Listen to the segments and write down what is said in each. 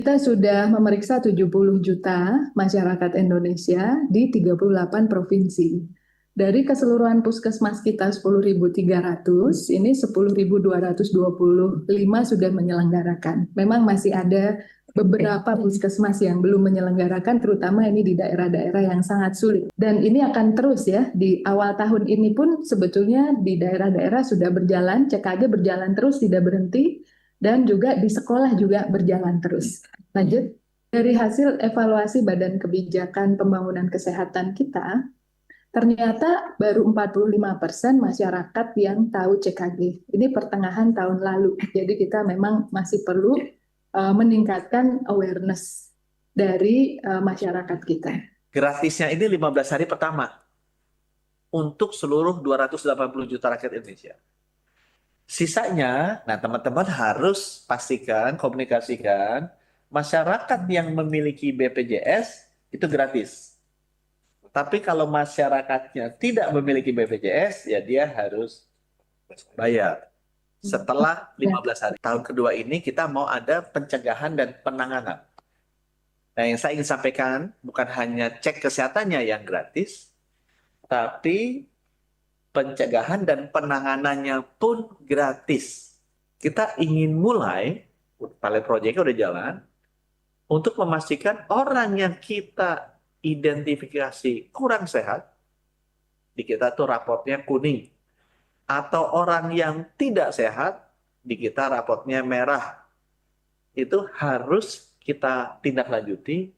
Kita sudah memeriksa 70 juta masyarakat Indonesia di 38 provinsi. Dari keseluruhan puskesmas kita 10.300, ini 10.225 sudah menyelenggarakan. Memang masih ada beberapa puskesmas yang belum menyelenggarakan, terutama ini di daerah-daerah yang sangat sulit. Dan ini akan terus ya, di awal tahun ini pun sebetulnya di daerah-daerah sudah berjalan, CKG berjalan terus, tidak berhenti, dan juga di sekolah juga berjalan terus. Lanjut, dari hasil evaluasi Badan Kebijakan Pembangunan Kesehatan kita, ternyata baru 45% masyarakat yang tahu CKG. Ini pertengahan tahun lalu. Jadi kita memang masih perlu meningkatkan awareness dari masyarakat kita. Gratisnya ini 15 hari pertama untuk seluruh 280 juta rakyat Indonesia. Sisanya, nah teman-teman harus pastikan, komunikasikan, masyarakat yang memiliki BPJS itu gratis. Tapi kalau masyarakatnya tidak memiliki BPJS, ya dia harus bayar. Setelah 15 hari. Tahun kedua ini kita mau ada pencegahan dan penanganan. Nah, yang saya ingin sampaikan bukan hanya cek kesehatannya yang gratis, tapi pencegahan dan penanganannya pun gratis. Kita ingin mulai, pilot project udah jalan, untuk memastikan orang yang kita identifikasi kurang sehat, di kita tuh raportnya kuning. Atau orang yang tidak sehat, di kita raportnya merah. Itu harus kita tindak lanjuti,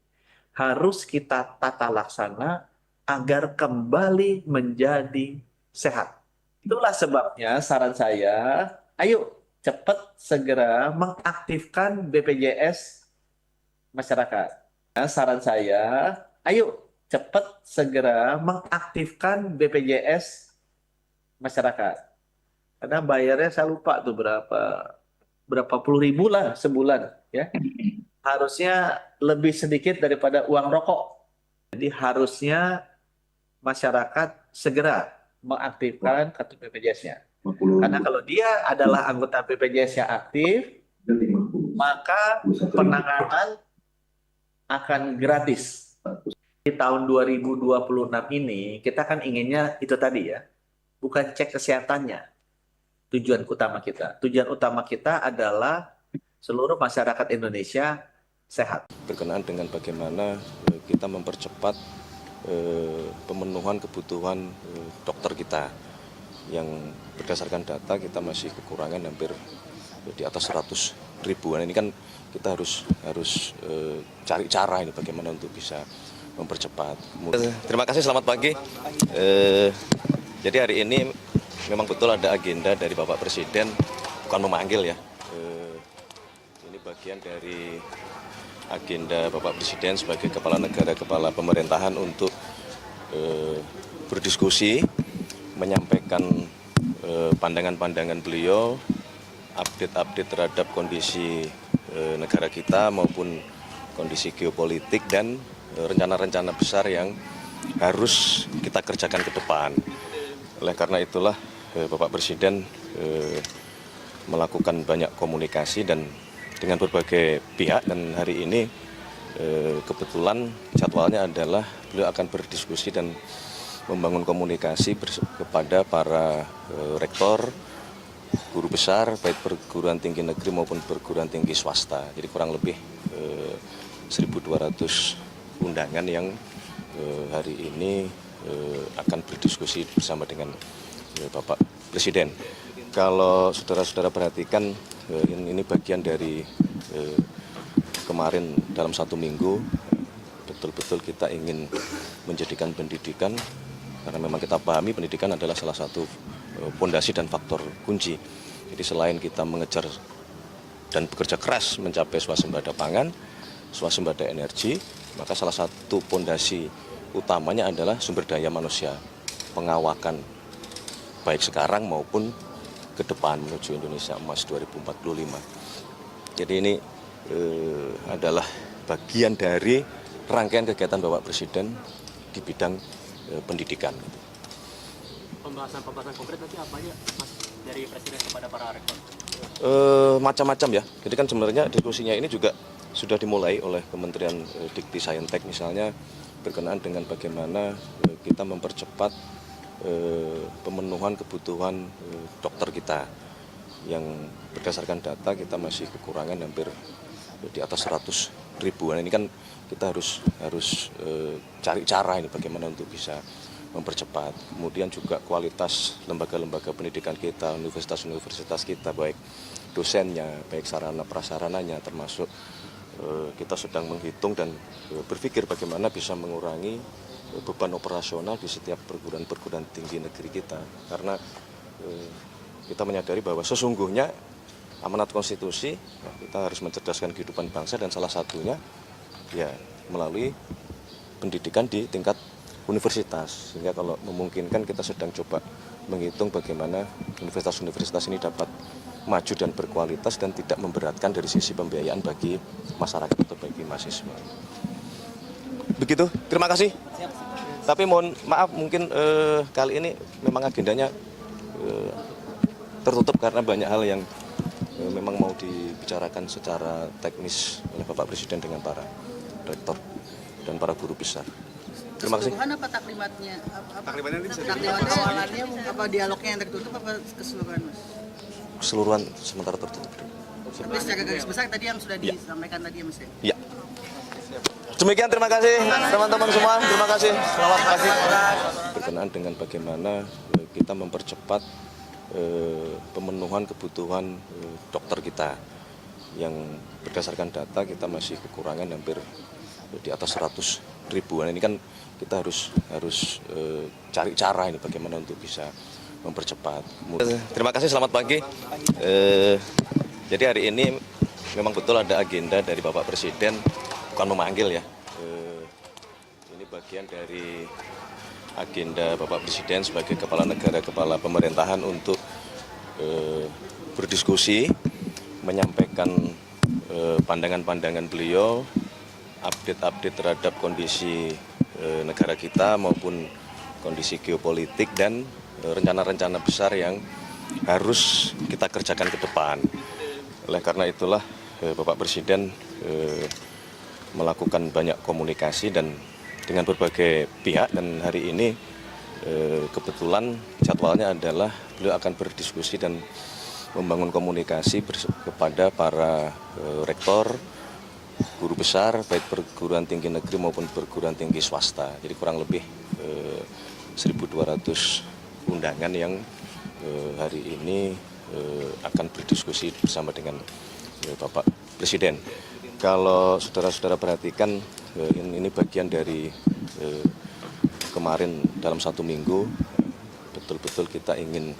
harus kita tata laksana agar kembali menjadi sehat. Itulah sebabnya saran saya, ayo cepat segera mengaktifkan BPJS masyarakat. Saran saya, ayo cepat segera mengaktifkan BPJS masyarakat. Karena bayarnya saya lupa tuh berapa puluh ribu lah sebulan, ya. Harusnya lebih sedikit daripada uang rokok. Jadi harusnya masyarakat segera mengaktifkan kartu BPJS-nya. Karena kalau dia adalah anggota BPJS yang aktif, maka penanganan akan gratis. Di tahun 2026 ini, kita kan inginnya itu tadi ya, bukan cek kesehatannya. Tujuan utama kita. Tujuan utama kita adalah seluruh masyarakat Indonesia sehat. Berkenaan dengan bagaimana kita mempercepat pemenuhan kebutuhan dokter kita yang berdasarkan data kita masih kekurangan hampir di atas 100 ribuan. Ini kan kita harus cari cara ini bagaimana untuk bisa mempercepat. Terima kasih, selamat pagi. Jadi hari ini memang betul ada agenda dari Bapak Presiden, bukan memanggil ya. Ini bagian dari agenda Bapak Presiden sebagai kepala negara, kepala pemerintahan untuk berdiskusi, menyampaikan pandangan-pandangan beliau, update-update terhadap kondisi negara kita maupun kondisi geopolitik dan rencana-rencana besar yang harus kita kerjakan ke depan. Oleh karena itulah Bapak Presiden melakukan banyak komunikasi dan dengan berbagai pihak, dan hari ini kebetulan jadwalnya adalah beliau akan berdiskusi dan membangun komunikasi kepada para rektor, guru besar, baik perguruan tinggi negeri maupun perguruan tinggi swasta. Jadi kurang lebih 1.200 undangan yang hari ini akan berdiskusi bersama dengan Bapak Presiden. Kalau saudara-saudara perhatikan, ini bagian dari kemarin dalam 1 minggu, betul-betul kita ingin menjadikan pendidikan, karena memang kita pahami pendidikan adalah salah satu pondasi dan faktor kunci. Jadi selain kita mengejar dan bekerja keras mencapai swasembada pangan, swasembada energi, maka salah satu pondasi utamanya adalah sumber daya manusia, pengawakan baik sekarang maupun ke depan menuju Indonesia Emas 2045. Jadi ini adalah bagian dari rangkaian kegiatan Bapak Presiden di bidang pendidikan. Pembahasan konkret nanti apa ya, Mas, dari Presiden kepada para rektor? Macam-macam ya. Jadi kan sebenarnya diskusinya ini juga sudah dimulai oleh Kementerian Dikti Saintek misalnya berkenaan dengan bagaimana kita mempercepat pemenuhan kebutuhan dokter kita yang berdasarkan data kita masih kekurangan hampir di atas 100 ribuan. Ini kan kita harus cari cara ini bagaimana untuk bisa mempercepat. Kemudian juga kualitas lembaga-lembaga pendidikan kita, universitas-universitas kita, baik dosennya, baik sarana prasarananya, termasuk kita sedang menghitung dan berpikir bagaimana bisa mengurangi beban operasional di setiap perguruan tinggi negeri kita. Karena kita menyadari bahwa sesungguhnya amanat konstitusi kita harus mencerdaskan kehidupan bangsa dan salah satunya ya melalui pendidikan di tingkat universitas. Sehingga kalau memungkinkan kita sedang coba menghitung bagaimana universitas-universitas ini dapat maju dan berkualitas dan tidak memberatkan dari sisi pembiayaan bagi masyarakat atau bagi mahasiswa. Begitu, terima kasih. Tapi mohon maaf mungkin kali ini memang agendanya tertutup karena banyak hal yang memang mau dibicarakan secara teknis oleh Bapak Presiden dengan para rektor dan para guru besar. Terima kasih. Keseluruhan apa taklimatnya? Taklimatnya awalannya apa dialognya yang tertutup apa keseluruhan, Mas? Keseluruhan sementara tertutup. Tapi secara garis besar tadi yang sudah disampaikan tadi ya, Mas ya? Ya. Demikian, terima kasih teman-teman semua. Terima kasih. Selamat pagi. Berkenaan dengan bagaimana kita mempercepat pemenuhan kebutuhan dokter kita yang berdasarkan data kita masih kekurangan hampir di atas 100 ribuan. Ini kan kita harus cari cara ini bagaimana untuk bisa mempercepat. Terima kasih, selamat pagi. Jadi hari ini memang betul ada agenda dari Bapak Presiden, bukan memanggil ya. Ini bagian dari agenda Bapak Presiden sebagai kepala negara, kepala pemerintahan untuk berdiskusi, menyampaikan pandangan-pandangan beliau, update-update terhadap kondisi negara kita maupun kondisi geopolitik dan rencana-rencana besar yang harus kita kerjakan ke depan. Oleh karena itulah Bapak Presiden melakukan banyak komunikasi dan dengan berbagai pihak, dan hari ini kebetulan jadwalnya adalah beliau akan berdiskusi dan membangun komunikasi kepada para rektor, guru besar, baik perguruan tinggi negeri maupun perguruan tinggi swasta. Jadi kurang lebih 1.200 undangan yang hari ini akan berdiskusi bersama dengan Bapak Presiden. Kalau saudara-saudara perhatikan, ini bagian dari kemarin dalam 1 minggu betul-betul kita ingin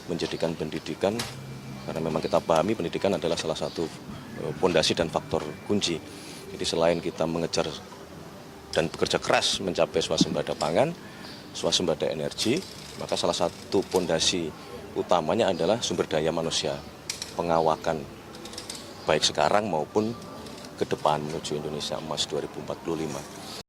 menjadikan pendidikan, karena memang kita pahami pendidikan adalah salah satu pondasi dan faktor kunci. Jadi selain kita mengejar dan bekerja keras mencapai swasembada pangan, swasembada energi, maka salah satu pondasi utamanya adalah sumber daya manusia, pengawakan baik sekarang maupun ke depan menuju Indonesia Emas 2045.